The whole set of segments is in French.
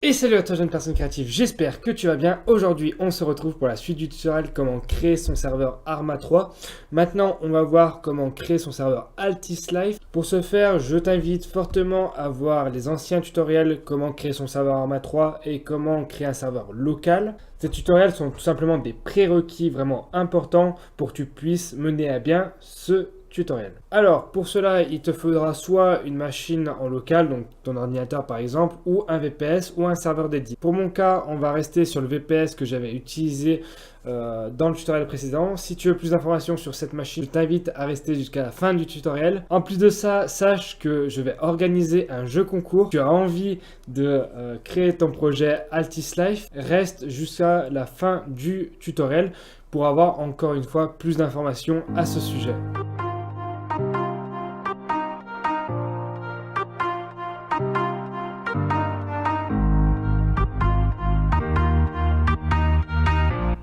Et salut à toi jeune personne créative, j'espère que tu vas bien. Aujourd'hui on se retrouve pour la suite du tutoriel comment créer son serveur Arma 3. Maintenant on va voir comment créer son serveur Altis Life. Pour ce faire je t'invite fortement à voir les anciens tutoriels comment créer son serveur Arma 3 et comment créer un serveur local. Ces tutoriels sont tout simplement des prérequis vraiment importants pour que tu puisses mener à bien ce tutoriel. Alors pour cela il te faudra soit une machine en local, donc ton ordinateur par exemple, ou un VPS ou un serveur dédié. Pour mon cas on va rester sur le VPS que j'avais utilisé dans le tutoriel précédent. Si tu veux plus d'informations sur cette machine, je t'invite à rester jusqu'à la fin du tutoriel. En plus de ça, sache que je vais organiser un jeu concours. Si tu as envie de créer ton projet Altis Life, reste jusqu'à la fin du tutoriel pour avoir encore une fois plus d'informations à ce sujet.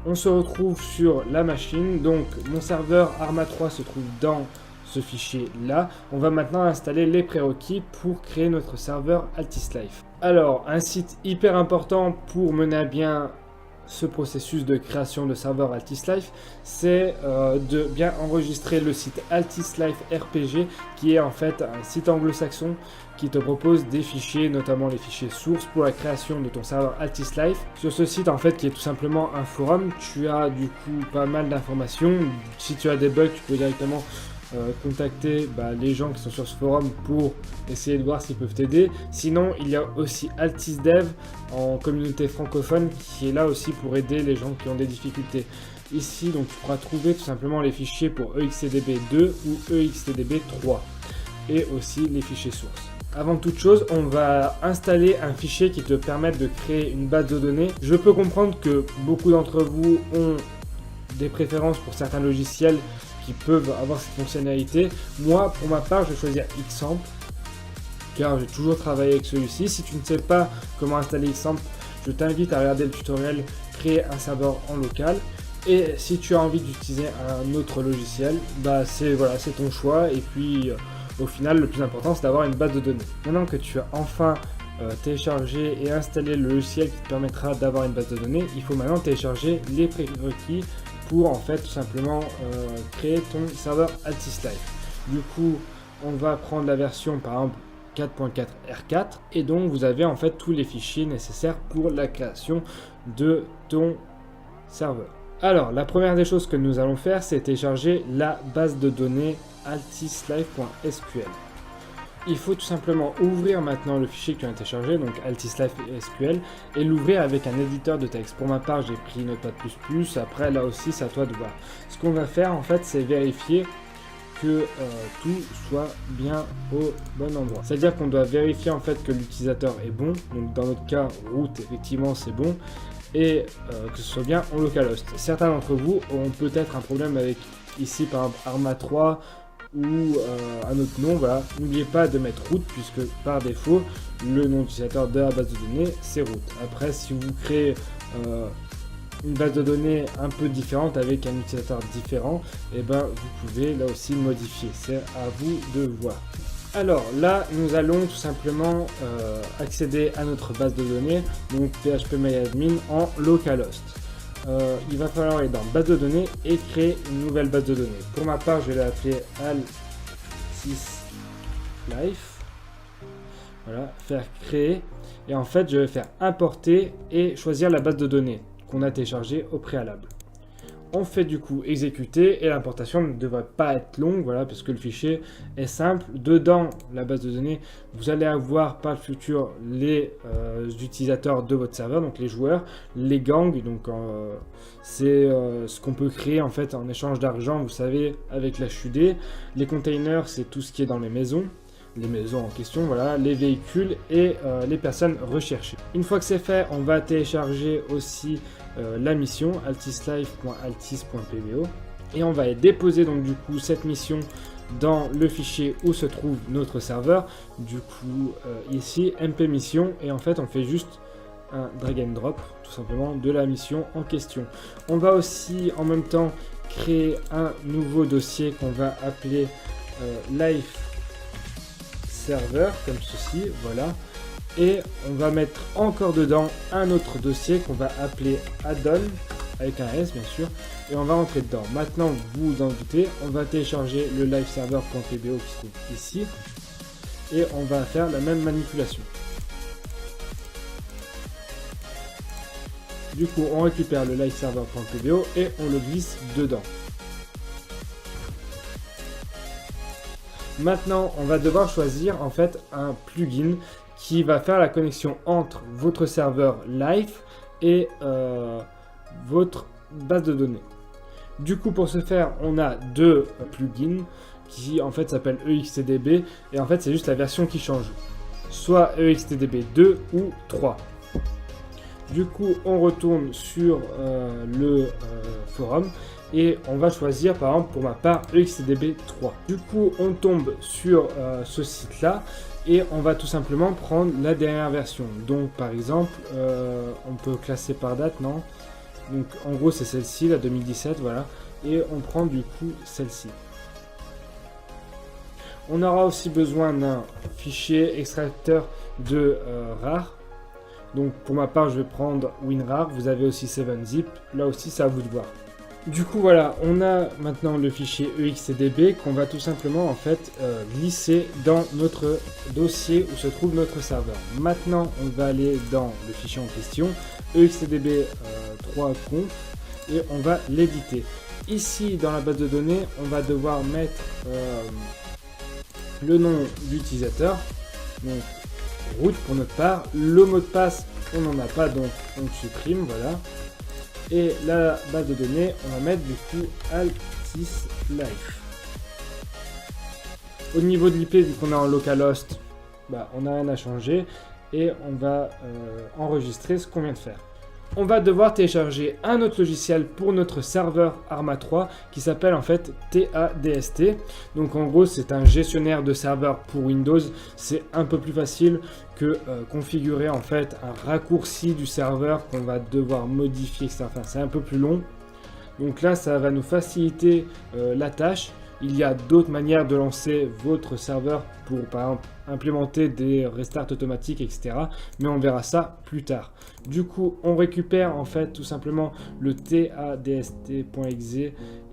On se retrouve sur la machine, donc mon serveur Arma 3 se trouve dans ce fichier là. On va maintenant installer les prérequis pour créer notre serveur Altis Life. Alors un site hyper important pour mener à bien ce processus de création de serveur Altis Life, c'est de bien enregistrer le site Altis Life RPG, qui est en fait un site anglo-saxon qui te propose des fichiers, notamment les fichiers sources pour la création de ton serveur Altis Life. Sur ce site en fait qui est tout simplement un forum, tu as du coup pas mal d'informations. Si tu as des bugs, tu peux directement contacter les gens qui sont sur ce forum pour essayer de voir s'ils peuvent t'aider. Sinon il y a aussi Altis Dev en communauté francophone qui est là aussi pour aider les gens qui ont des difficultés. Ici donc tu pourras trouver tout simplement les fichiers pour EXTDB2 ou EXTDB3 et aussi les fichiers sources. Avant toute chose, on va installer un fichier qui te permette de créer une base de données. Je peux comprendre que beaucoup d'entre vous ont des préférences pour certains logiciels qui peuvent avoir cette fonctionnalité. Moi, pour ma part, je vais choisir Xampp, car j'ai toujours travaillé avec celui-ci. Si tu ne sais pas comment installer Xampp, je t'invite à regarder le tutoriel créer un serveur en local. Et si tu as envie d'utiliser un autre logiciel, c'est ton choix. Et puis, au final, le plus important, c'est d'avoir une base de données. Maintenant que tu as enfin téléchargé et installé le logiciel qui te permettra d'avoir une base de données, il faut maintenant télécharger les prérequis pour en fait tout simplement créer ton serveur Altis Life. Du coup, on va prendre la version par exemple 4.4 R4 et donc vous avez en fait tous les fichiers nécessaires pour la création de ton serveur. Alors, la première des choses que nous allons faire, c'est télécharger la base de données altislife.sql. Il faut tout simplement ouvrir maintenant le fichier que tu as téléchargé, donc altislife.sql, et l'ouvrir avec un éditeur de texte. Pour ma part, j'ai pris Notepad++, après là aussi, c'est à toi de voir. Ce qu'on va faire en fait, c'est vérifier que tout soit bien au bon endroit. C'est-à-dire qu'on doit vérifier en fait que l'utilisateur est bon, donc dans notre cas, root, effectivement, c'est bon, et que ce soit bien en localhost. Certains d'entre vous auront peut-être un problème avec, ici par exemple, Arma 3, ou un autre nom, voilà. N'oubliez pas de mettre root puisque par défaut le nom d'utilisateur de la base de données c'est root. Après si vous créez une base de données un peu différente avec un utilisateur différent, et vous pouvez là aussi le modifier, c'est à vous de voir. Alors là nous allons tout simplement accéder à notre base de données, donc phpMyAdmin en localhost. Il va falloir aller dans base de données et créer une nouvelle base de données. Pour ma part, je vais l'appeler Altis Life. Voilà, faire créer. Et en fait, je vais faire importer et choisir la base de données qu'on a téléchargée au préalable. On fait du coup exécuter et l'importation ne devrait pas être longue, voilà, parce que le fichier est simple. Dedans la base de données, vous allez avoir par le futur les utilisateurs de votre serveur, donc les joueurs, les gangs, donc c'est ce qu'on peut créer en fait en échange d'argent, vous savez, avec l'HUD. Les containers, c'est tout ce qui est dans les maisons en question, voilà, les véhicules et les personnes recherchées. Une fois que c'est fait, on va télécharger aussi la mission altislife.altis.pbo et on va déposer donc du coup cette mission dans le fichier où se trouve notre serveur, du coup ici mp mission, et en fait on fait juste un drag and drop tout simplement de la mission en question. On va aussi en même temps créer un nouveau dossier qu'on va appeler life server comme ceci, voilà. Et on va mettre encore dedans un autre dossier qu'on va appeler add-on, avec un S bien sûr, et on va rentrer dedans. Maintenant, vous vous en doutez, on va télécharger le liveserver.pbo qui se trouve ici, et on va faire la même manipulation. Du coup, on récupère le liveserver.pbo et on le glisse dedans. Maintenant, on va devoir choisir en fait un plugin qui va faire la connexion entre votre serveur live et votre base de données. Du coup, pour ce faire, on a deux plugins qui en fait s'appellent EXTDB et en fait c'est juste la version qui change, soit EXTDB 2 ou 3. Du coup, on retourne sur le forum et on va choisir par exemple pour ma part EXTDB 3. Du coup, on tombe sur ce site là et on va tout simplement prendre la dernière version. Donc par exemple, on peut classer par date, non? Donc en gros c'est celle-ci, la 2017, voilà. Et on prend du coup celle-ci. On aura aussi besoin d'un fichier extracteur de RAR. Donc pour ma part je vais prendre WinRAR, vous avez aussi 7zip, là aussi c'est à vous de voir. Du coup voilà, on a maintenant le fichier EXTDB qu'on va tout simplement en fait glisser dans notre dossier où se trouve notre serveur. Maintenant on va aller dans le fichier en question, EXTDB 3conf, et on va l'éditer. Ici dans la base de données, on va devoir mettre le nom d'utilisateur, donc root pour notre part. Le mot de passe, on n'en a pas, donc on le supprime, voilà. Et la base de données, on va mettre du coup AltisLife. Au niveau de l'IP, vu qu'on est en localhost, on n'a rien à changer et on va enregistrer ce qu'on vient de faire. On va devoir télécharger un autre logiciel pour notre serveur Arma 3 qui s'appelle en fait TADST. Donc en gros c'est un gestionnaire de serveurs pour Windows. C'est un peu plus facile que configurer en fait un raccourci du serveur qu'on va devoir modifier, etc. Enfin, c'est un peu plus long. Donc là ça va nous faciliter la tâche. Il y a d'autres manières de lancer votre serveur pour par exemple implémenter des restarts automatiques, etc. Mais on verra ça plus tard. Du coup, on récupère en fait tout simplement le tadst.exe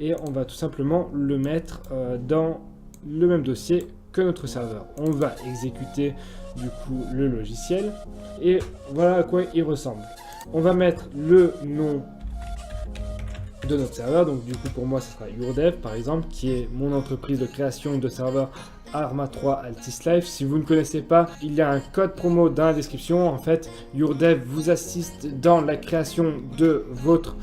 et on va tout simplement le mettre dans le même dossier que notre serveur. On va exécuter du coup le logiciel et voilà à quoi il ressemble. On va mettre le nom de notre serveur, donc du coup pour moi ce sera YourDev par exemple, qui est mon entreprise de création de serveurs Arma 3 AltisLife. Si vous ne connaissez pas, il y a un code promo dans la description. En fait, YourDev vous assiste dans la création de votre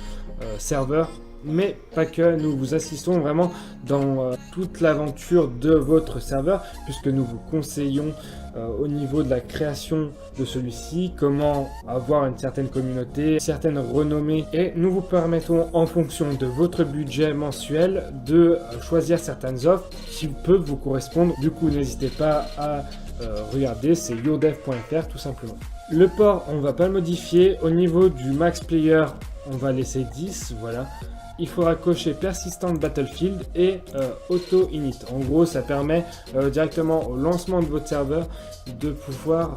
serveur, mais pas que, nous vous assistons vraiment dans toute l'aventure de votre serveur, puisque nous vous conseillons au niveau de la création de celui-ci, comment avoir une certaine communauté, une certaine renommée, et nous vous permettons en fonction de votre budget mensuel de choisir certaines offres qui peuvent vous correspondre. Du coup n'hésitez pas à regarder, c'est yourdev.fr tout simplement. Le port on va pas le modifier. Au niveau du max player on va laisser 10, voilà. Il faudra cocher Persistent Battlefield et Auto Init. En gros, ça permet directement au lancement de votre serveur de pouvoir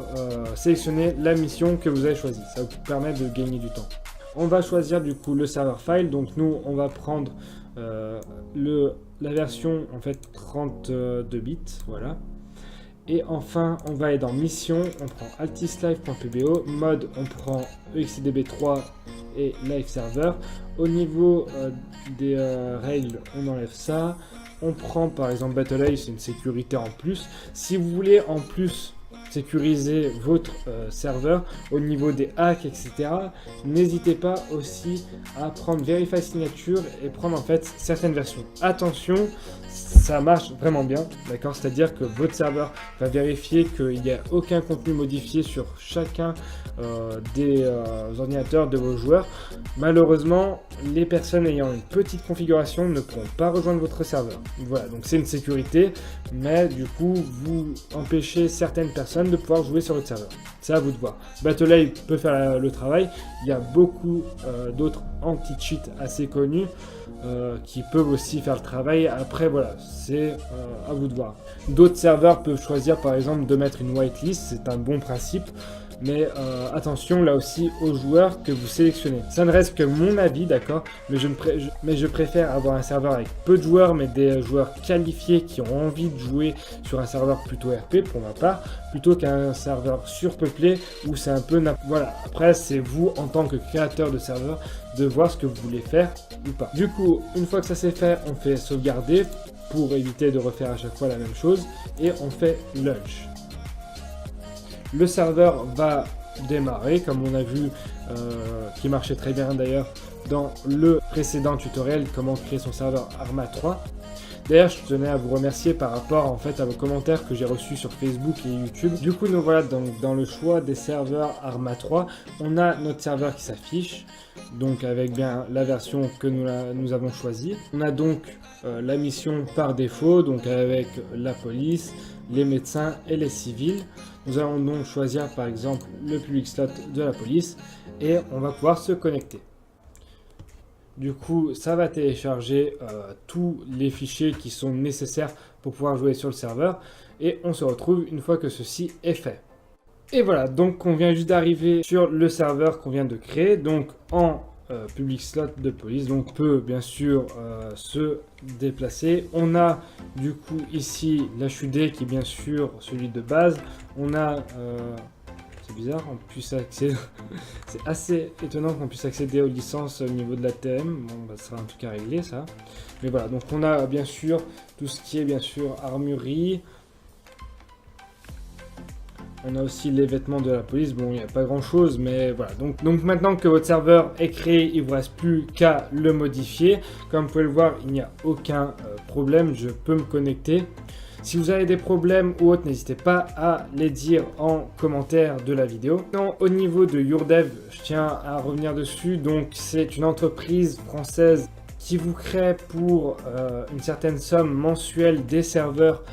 sélectionner la mission que vous avez choisie. Ça vous permet de gagner du temps. On va choisir du coup le serveur file. Donc nous, on va prendre la version en fait 32 bits, voilà. Et enfin, on va aller dans Mission, on prend altislife.pbo, mode, on prend EXTDB3 et Live Server. Au niveau des règles, on enlève ça. On prend par exemple BattleEye, c'est une sécurité en plus. Si vous voulez en plus sécuriser votre serveur au niveau des hacks, etc., n'hésitez pas aussi à prendre Verify Signature et prendre en fait certaines versions. Attention, ça marche vraiment bien, d'accord? C'est-à-dire que votre serveur va vérifier qu'il n'y a aucun contenu modifié sur chacun des ordinateurs de vos joueurs. Malheureusement, les personnes ayant une petite configuration ne pourront pas rejoindre votre serveur. Voilà, donc c'est une sécurité, mais du coup, vous empêchez certaines personnes personnes de pouvoir jouer sur votre serveur. C'est à vous de voir. BattleLive peut faire le travail. Il y a beaucoup d'autres anti-cheats assez connus qui peuvent aussi faire le travail. Après, voilà, c'est à vous de voir. D'autres serveurs peuvent choisir par exemple de mettre une whitelist. C'est un bon principe. Mais attention là aussi aux joueurs que vous sélectionnez. Ça ne reste que mon avis, d'accord, mais je préfère avoir un serveur avec peu de joueurs, mais des joueurs qualifiés qui ont envie de jouer sur un serveur plutôt RP pour ma part, plutôt qu'un serveur surpeuplé où c'est un peu... Voilà, après c'est vous en tant que créateur de serveur de voir ce que vous voulez faire ou pas. Du coup, une fois que ça c'est fait, on fait sauvegarder pour éviter de refaire à chaque fois la même chose et on fait launch. Le serveur va démarrer, comme on a vu, qui marchait très bien d'ailleurs dans le précédent tutoriel, comment créer son serveur Arma 3. D'ailleurs, je tenais à vous remercier par rapport en fait à vos commentaires que j'ai reçus sur Facebook et YouTube. Du coup, nous voilà donc dans le choix des serveurs Arma 3. On a notre serveur qui s'affiche, donc avec bien la version que nous avons choisie. On a donc la mission par défaut, donc avec la police, les médecins et les civils. Nous allons donc choisir par exemple le public slot de la police et on va pouvoir se connecter. Du coup, ça va télécharger tous les fichiers qui sont nécessaires pour pouvoir jouer sur le serveur et on se retrouve une fois que ceci est fait. Et voilà, donc on vient juste d'arriver sur le serveur qu'on vient de créer, donc en public slot de police, donc on peut bien sûr se déplacer. On a du coup ici l'HUD qui est bien sûr celui de base. On a c'est bizarre, on puisse accéder. C'est assez étonnant qu'on puisse accéder aux licences au niveau de la TM. Bon, bah, ça sera en tout cas réglé ça. Mais voilà, donc on a bien sûr tout ce qui est bien sûr armurerie. On a aussi les vêtements de la police. Bon, il n'y a pas grand chose, mais voilà. Donc maintenant que votre serveur est créé, il ne vous reste plus qu'à le modifier. Comme vous pouvez le voir, il n'y a aucun problème. Je peux me connecter. Si vous avez des problèmes ou autres, n'hésitez pas à les dire en commentaire de la vidéo. Non, au niveau de YourDev, je tiens à revenir dessus. Donc, c'est une entreprise française qui vous crée pour une certaine somme mensuelle des serveurs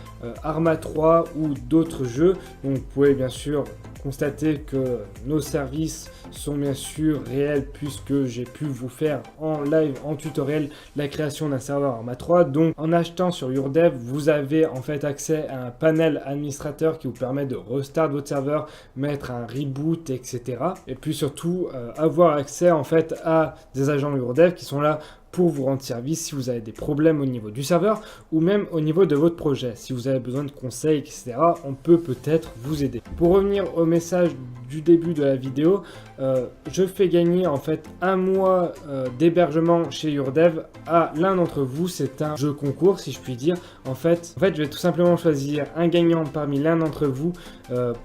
Arma 3 ou d'autres jeux. Donc, vous pouvez bien sûr constater que nos services sont bien sûr réels puisque j'ai pu vous faire en live, en tutoriel, la création d'un serveur Arma 3. Donc en achetant sur YourDev, vous avez en fait accès à un panel administrateur qui vous permet de restart votre serveur, mettre un reboot, etc. Et puis surtout avoir accès en fait à des agents YourDev qui sont là pour vous rendre service si vous avez des problèmes au niveau du serveur ou même au niveau de votre projet. Si vous avez besoin de conseils, etc., on peut peut-être vous aider. Pour revenir au message du début de la vidéo, je fais gagner en fait un mois d'hébergement chez YourDev à l'un d'entre vous. C'est un jeu concours si je puis dire. En fait, je vais tout simplement choisir un gagnant parmi l'un d'entre vous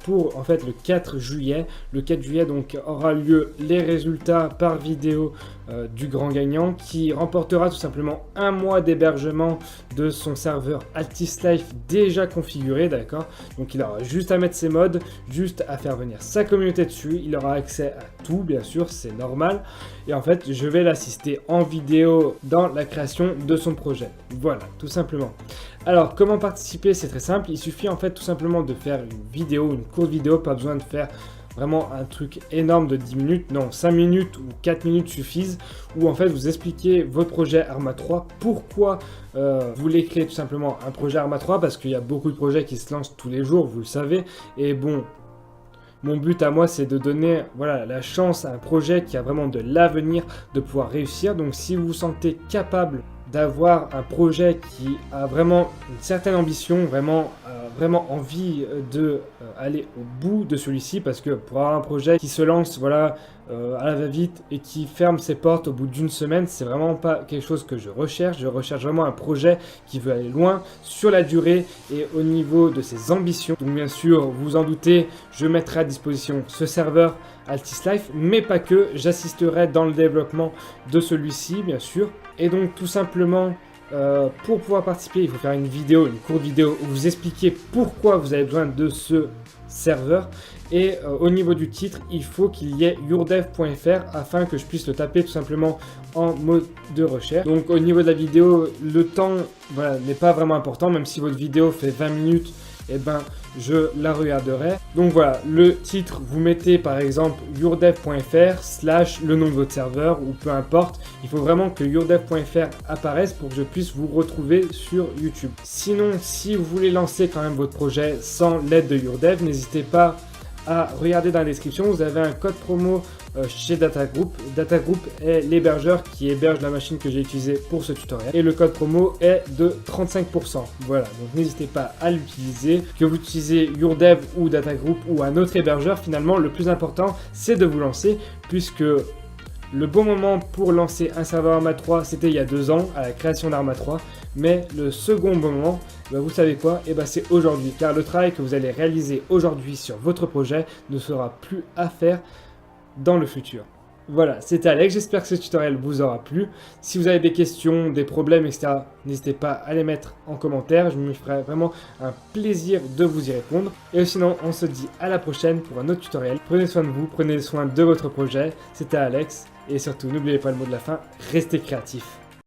pour en fait le 4 juillet. Le 4 juillet donc aura lieu les résultats par vidéo du grand gagnant qui remportera tout simplement un mois d'hébergement de son serveur AltisLife déjà configuré, d'accord. Donc il aura juste à mettre ses mods, juste à faire venir sa communauté dessus, il aura accès à tout, bien sûr, c'est normal. Et en fait, je vais l'assister en vidéo dans la création de son projet. Voilà, tout simplement. Alors, comment participer? C'est très simple, il suffit en fait tout simplement de faire une vidéo, une courte vidéo, pas besoin de faire vraiment un truc énorme de 10 minutes, non, 5 minutes ou 4 minutes suffisent, où en fait vous expliquez votre projet Arma 3, pourquoi vous voulez créer tout simplement un projet Arma 3, parce qu'il y a beaucoup de projets qui se lancent tous les jours, vous le savez, et bon, mon but à moi c'est de donner voilà, la chance à un projet qui a vraiment de l'avenir de pouvoir réussir, donc si vous vous sentez capable d'avoir un projet qui a vraiment une certaine ambition, vraiment envie de aller au bout de celui-ci, parce que pour avoir un projet qui se lance voilà, à la va-vite et qui ferme ses portes au bout d'une semaine, c'est vraiment pas quelque chose que je recherche vraiment un projet qui veut aller loin sur la durée et au niveau de ses ambitions. Donc bien sûr, vous en doutez, je mettrai à disposition ce serveur AltisLife, mais pas que, j'assisterai dans le développement de celui-ci bien sûr. Et donc tout simplement, pour pouvoir participer, il faut faire une vidéo, une courte vidéo où vous expliquez pourquoi vous avez besoin de ce serveur. Et au niveau du titre, il faut qu'il y ait yourdev.fr afin que je puisse le taper tout simplement en mode de recherche. Donc au niveau de la vidéo, le temps voilà, n'est pas vraiment important, même si votre vidéo fait 20 minutes. eh ben je la regarderai. Donc voilà, le titre, vous mettez par exemple yourdev.fr / le nom de votre serveur ou peu importe. Il faut vraiment que yourdev.fr apparaisse pour que je puisse vous retrouver sur YouTube. Sinon, si vous voulez lancer quand même votre projet sans l'aide de Yourdev, n'hésitez pas à regarder dans la description, vous avez un code promo chez Datagroup. Datagroup est l'hébergeur qui héberge la machine que j'ai utilisée pour ce tutoriel. Et le code promo est de 35%. Voilà, donc n'hésitez pas à l'utiliser. Que vous utilisez Yourdev ou Datagroup ou un autre hébergeur, finalement, le plus important, c'est de vous lancer, puisque le bon moment pour lancer un serveur Arma 3, c'était il y a 2 ans, à la création d'Arma 3. Mais le second bon moment, vous savez quoi? C'est aujourd'hui, car le travail que vous allez réaliser aujourd'hui sur votre projet ne sera plus à faire dans le futur. Voilà, c'était Alex, j'espère que ce tutoriel vous aura plu. Si vous avez des questions, des problèmes, etc., n'hésitez pas à les mettre en commentaire, je me ferai vraiment un plaisir de vous y répondre. Et sinon, on se dit à la prochaine pour un autre tutoriel. Prenez soin de vous, prenez soin de votre projet, c'était Alex, et surtout n'oubliez pas le mot de la fin, restez créatifs.